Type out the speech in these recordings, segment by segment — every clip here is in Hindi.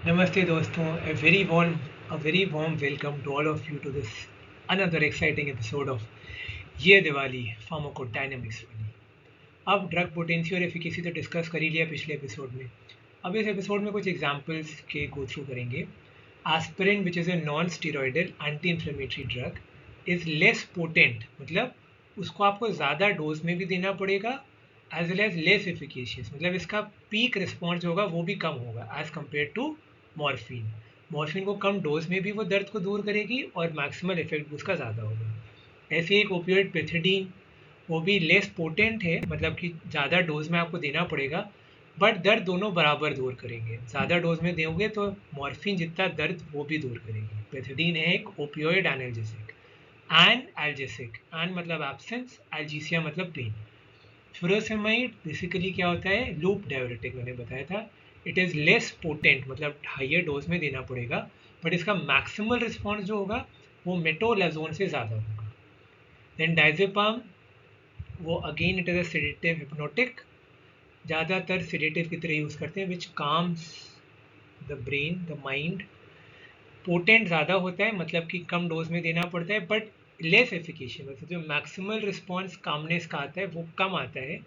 Namaste दोस्तों, a very warm welcome to all of you to this another exciting episode of ये दिवाली फार्माकोडायनामिक्स वाली। अब ड्रग पोटेंसी और एफिकेसी तो डिस्कस कर ही लिया पिछले एपिसोड में। अब इस एपिसोड में कुछ एग्जांपल्स के गो थ्रू करेंगे। Aspirin which is a non steroidal anti inflammatory drug is less potent, मतलब उसको आपको ज़्यादा डोज में भी देना पड़ेगा as well as less efficacious, मतलब इसका पीक रिस्पॉन्स जो होगा वो भी कम होगा as compare to morphine. Morphine को कम डोज में भी वो दर्द को दूर करेगी और मैक्सिमल इफेक्ट उसका ज़्यादा होगा। ऐसे एक ओपियोइड पेथिडीन, वो भी लेस पोटेंट है, मतलब कि ज़्यादा डोज में आपको देना पड़ेगा बट दर्द दोनों बराबर दूर करेंगे। ज़्यादा डोज में दोगे तो मॉर्फिन जितना दर्द वो भी दूर करेगी। पेथिडीन है एक ओपियोइड एनाल्जेसिक। एन एल्जेसिक, एन मतलब एब्सेंस, एल्जीसिया मतलब पेन। फुरोसेमाइड बेसिकली क्या होता है, लूप डायरेटिक मैंने बताया था। इट इज़ लेस पोटेंट, मतलब हाइयर डोज में देना पड़ेगा बट इसका मैक्सिमल रिस्पॉन्स जो होगा वो मेटोलाजोन से ज़्यादा होगा। देन डायजेपाम, वो again it is a sedative hypnotic, ज़्यादातर सेडेटिव की तरह यूज़ करते हैं, which calms the brain the mind. Potent ज़्यादा होता है, मतलब कि कम डोज में देना पड़ता है बट लेस एफिकेशियस, मतलब जो मैक्सिमल रिस्पॉन्स कामनेस का आता है वो कम आता है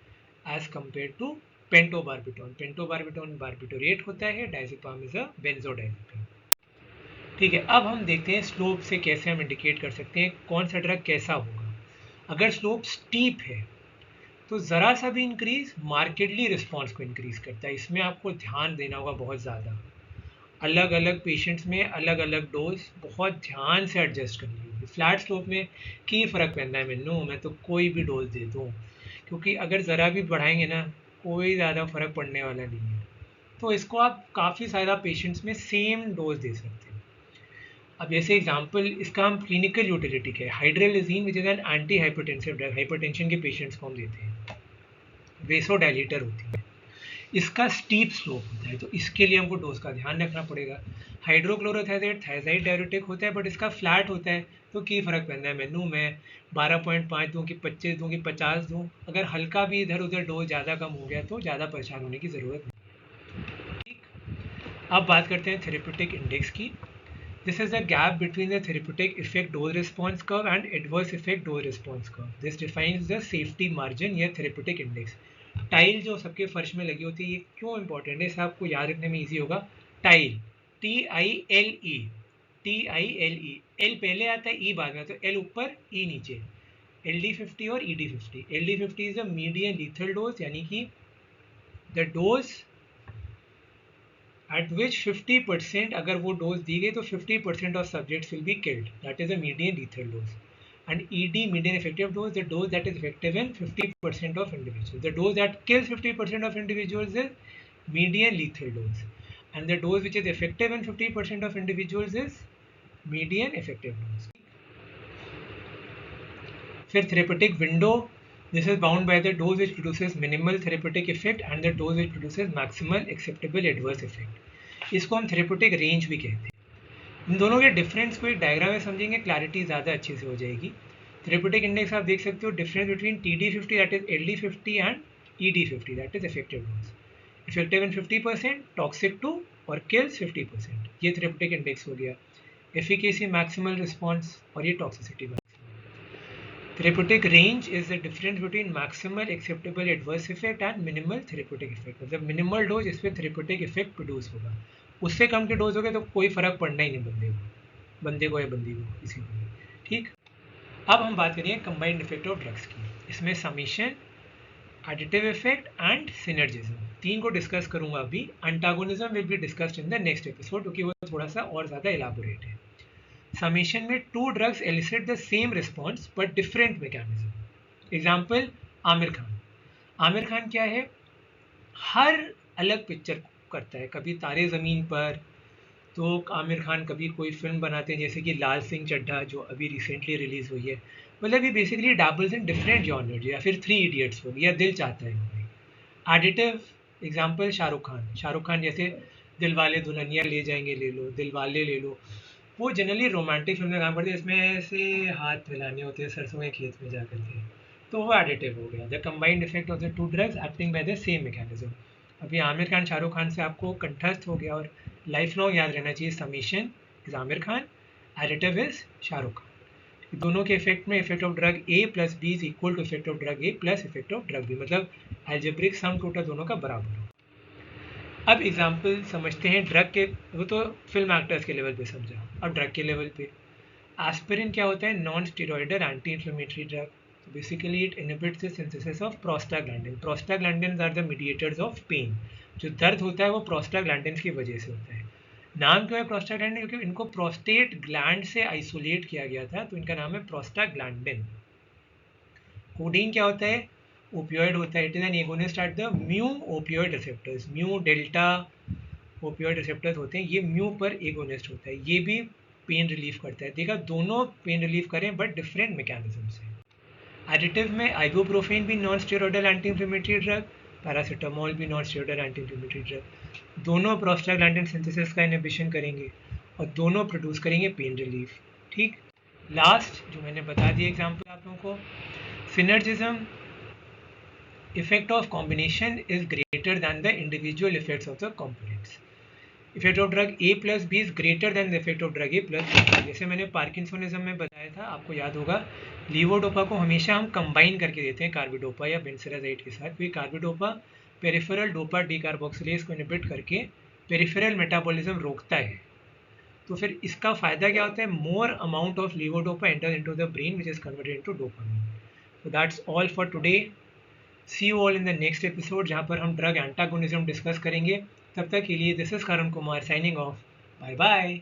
एज कम्पेयर टू पेंटोबार्बिटोन। पेंटोबार्बिटोन बार्बिटोरेट होता है, डायजेपाम इज अ बेंजोडाइजेपिन। ठीक है, अब हम देखते हैं स्लोप से कैसे हम इंडिकेट कर सकते हैं कौन सा ड्रग कैसा होगा। अगर स्लोप स्टीप है तो ज़रा सा भी इंक्रीज मार्केटली रिस्पॉन्स को इंक्रीज करता है। इसमें आपको ध्यान देना होगा बहुत ज़्यादा। अलग अलग पेशेंट्स में अलग अलग डोज बहुत ध्यान से एडजस्ट करनी होगी। फ्लैट स्लोप में की फ़र्क पैंदा है मैनू, मैं तो कोई भी डोज दे दूँ, क्योंकि अगर ज़रा भी बढ़ाएंगे ना कोई ज़्यादा फ़र्क पड़ने वाला नहीं है। तो इसको आप काफ़ी ज़्यादा पेशेंट्स में सेम डोज दे सकते हैं। अब जैसे एग्जांपल इसका हम क्लिनिकल यूटिलिटी क्या है, hydralazine which is an anti hypertensive drug, hypertension के पेशेंट्स को हम देते हैं। वेसोडाइलेटर होती है, इसका स्टीप स्लोप होता है, तो इसके लिए हमको डोज का ध्यान रखना पड़ेगा। हाइड्रोक्लोरोथाइजाइड थायजाइड डायरेटिक होता है बट इसका फ्लैट होता है, तो की फ़र्क पैंदा है मैनू, मैं 12.5 दूँ कि 25 दूँ कि 50 दूँ, अगर हल्का भी इधर उधर डोज ज़्यादा कम हो गया तो ज़्यादा परेशान होने की ज़रूरत नहीं। ठीक, अब बात करते हैं थेरेप्यूटिक इंडेक्स की। This is the gap between the therapeutic effect dose response curve and adverse effect dose response curve. This defines the safety margin या थेरेप्यूटिक इंडेक्स। टाइल जो सबके फर्श में लगी होती है, ये क्यों इंपॉर्टेंट है, इसे आपको याद रखने में ईजी होगा। टाइल, TILE, TILE, एल पहले आता है, ई बाद में, तो एल ऊपर ई नीचे। LD50 और ED50। LD50 is a medium lethal dose, यानी कि द डोज at which 50%, अगर वो डोज दी गई तो 50% of subjects will be killed, that is a median lethal dose. And ED, median effective dose, the dose that is effective in 50% of individuals. The dose that kills 50% of individuals is median lethal dose, and the dose which is effective in 50% of individuals is median effective dose. फिर therapeutic window, this is bound by the dose which produces minimal therapeutic effect and the dose which produces maximal acceptable adverse effect. इसको हम थेरेप्यूटिक रेंज भी कहते हैं। इन दोनों के डिफरेंस को एक डायग्राम में समझेंगे, क्लैरिटी ज़्यादा अच्छे से हो जाएगी। थेरेप्यूटिक इंडेक्स आप देख सकते हो, difference between TD50 that is LD50 and ED50 that is effective dose. Effective in 50%, toxic to और किल्स 50%, ये थेरेप्यूटिक इंडेक्स हो गया। एफिकेसी, मैक्सिमल रिस्पॉन्स और ये toxicity. Therapeutic range is the difference between maximal acceptable adverse effect and minimal therapeutic effect, मतलब मिनिमल डोज इस पर थेरेप्यूटिक इफेक्ट प्रोड्यूस होगा, उससे कम के डोज हो गए तो कोई फर्क पड़ना ही नहीं बंदे को या बंदी को, किसी को भी। ठीक, अब हम बात करेंगे कंबाइंड इफेक्ट ऑफ ड्रग्स की। इसमें summation, additive effect and synergism, तीन को डिस्कस करूंगा अभी। Antagonism will be discussed in the next episode, क्योंकि वो थोड़ा सा और ज़्यादा एलाबोरेट है। समीशन में two drugs elicit the same response but different mechanism. Example, Aamir Khan. Aamir Khan क्या है, हर अलग पिक्चर करता है, कभी तारे ज़मीन पर, तो आमिर खान कभी कोई फिल्म बनाते हैं जैसे कि लाल सिंह चड्ढा जो अभी रिसेंटली रिलीज़ हुई है, मतलब ये बेसिकली डैबल्स इन डिफरेंट जॉनर, या फिर 3 इडियट्स हो गई या दिल चाहता है हो गई। एडिटिव एग्जाम्पल, शाहरुख खान जैसे दिलवाले दुल्हनिया ले जाएंगे ले लो, दिलवाले ले लो, वो जनरली रोमांटिक फिल्म में काम करते हैं, इसमें ऐसे हाथ मिलाने होते हैं सरसों के खेत में जा करके, तो वो एडिटिव हो गया। The combined effect of the two drugs acting by the same mechanism. अभी आमिर खान शाहरुख खान से आपको कंठस्थ हो गया और लाइफ लॉन्ग याद रहना चाहिए, summation is Aamir Khan, additive is Shahrukh Khan. दोनों के इफेक्ट में effect of drug A plus B is equal to effect of drug A plus effect of drug B, मतलब एल्जेब्रिक सम टोटल दोनों का बराबर हो। अब एग्जाम्पल समझते हैं ड्रग के, वो तो फिल्म एक्टर्स के लेवल पे समझा, अब ड्रग के लेवल पे एस्पिरिन क्या होता है? Non steroidal anti inflammatory drug. So basically it inhibits the synthesis of prostaglandin. Prostaglandins are the mediators of pain. जो दर्द होता है वो प्रोस्टाग्लैंडिन्स की वजह से होता है। नाम क्यों है प्रोस्टाग्लैंडिन? क्योंकि इनको प्रोस्टेट ग्लैंड से आइसोलेट किया गया था, तो इनका नाम है प्रोस्टाग्लैंडिन। कोडीन क्या होता है? ओपियोइड होता है। It is an agonist at the mu opioid receptors. Mu delta opioid receptors होते हैं, ये म्यू पर एगोनिस्ट होता है। ये भी पेन रिलीफ करता है। देखा, दोनों पेन रिलीफ करें बट डिफरेंट मैकेनिज्म से। एडिटिव में आइबुप्रोफेन भी non steroidal anti inflammatory drug, paracetamol भी non steroidal anti inflammatory drug. दोनों प्रोस्टाग्लैंडिन सिंथेसिस का इनहिबिशन करेंगे और दोनों प्रोड्यूस करेंगे पेन रिलीफ। ठीक, लास्ट जो मैंने बता दिया एग्जाम्पल आप लोगों को, synergism effect of combination is greater than the individual effects of the components. Effect of drug A plus B is greater than the effect of drug A plus B. जैसे मैंने पार्किंसोनिज्म में बताया था, आपको याद होगा, लीवोडोपा को हमेशा हम कंबाइन करके देते हैं कार्बिडोपा या बेंसेराजाइड के साथ, क्योंकि कार्बिडोपा पेरिफेरल डोपा डीकार्बोक्सिलेज को इनहिबिट करके पेरिफेरल मेटाबॉलिज्म रोकता है। तो फिर इसका फायदा क्या होता है? More amount of levodopa enter into the brain which is converted into dopamine. So that's all for today. See you all in the next episode, जहाँ पर हम ड्रग एंटागोनिज्म डिस्कस करेंगे। तब तक के लिए this is Karan Kumar signing off. Bye bye.